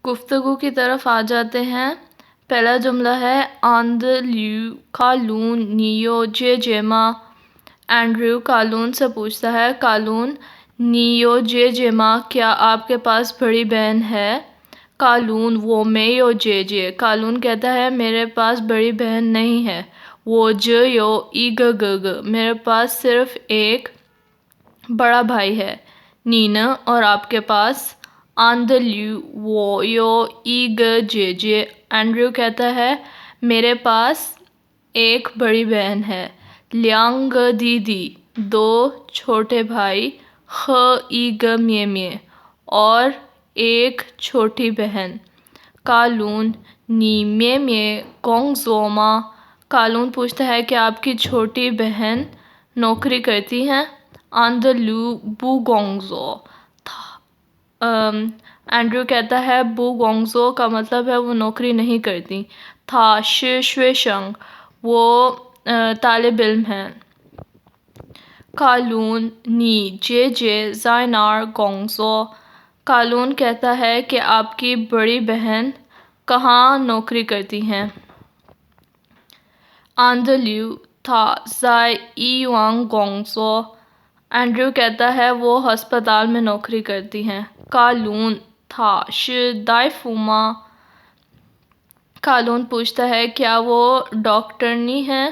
گفتگو کی طرف آ جاتے ہیں۔ پہلا جملہ ہے آندلیو کالون نیو جے جیما۔ اینڈریو کالون سے پوچھتا ہے کالون نیو جے جیما، کیا آپ کے پاس بڑی بہن ہے؟ کالون وہ میو جے جے۔ کالون کہتا ہے میرے پاس بڑی بہن نہیں ہے۔ وہ جو یو ای گ میرے پاس صرف ایک بڑا بھائی ہے۔ نین اور آپ کے پاس؟ آندلیو وہ یو ای گ جے جے۔ اینڈریو کہتا ہے میرے پاس ایک بڑی بہن ہے۔ لیانگ دیدی دو چھوٹے بھائی، خ ای گ میے میے اور ایک چھوٹی بہن۔ کالون نی میے میے گونگ زوما۔ کالون پوچھتا ہے کہ آپ کی چھوٹی بہن نوکری کرتی ہیں؟ آندلیو بو گونگ زو۔ اینڈریو کہتا ہے بو گونگ زو کا مطلب ہے وہ نوکری نہیں کرتی۔ تھا شی شوے شنگ وہ طالب علم ہیں۔ کالون نی جے جے زائنار گونگ زو۔ کالون کہتا ہے کہ آپ کی بڑی بہن کہاں نوکری کرتی ہیں؟ آندلیو تھا زائ ای یوانگ گونگ زو۔ اینڈریو کہتا ہے وہ ہسپتال میں نوکری کرتی ہیں۔ کالون تھا شی دائی فوما۔ کالون پوچھتا ہے کیا وہ ڈاکٹرنی ہیں؟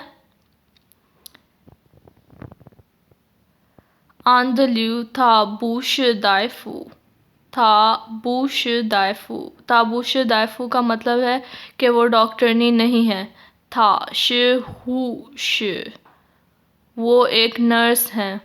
آندلیو تھا بو شی دائی فو۔ تھا بو شی دائی فو۔ تھا بو شی دائی فو کا مطلب ہے کہ وہ ڈاکٹرنی نہیں ہے۔ تھا شی ہو شی وہ ایک نرس ہیں۔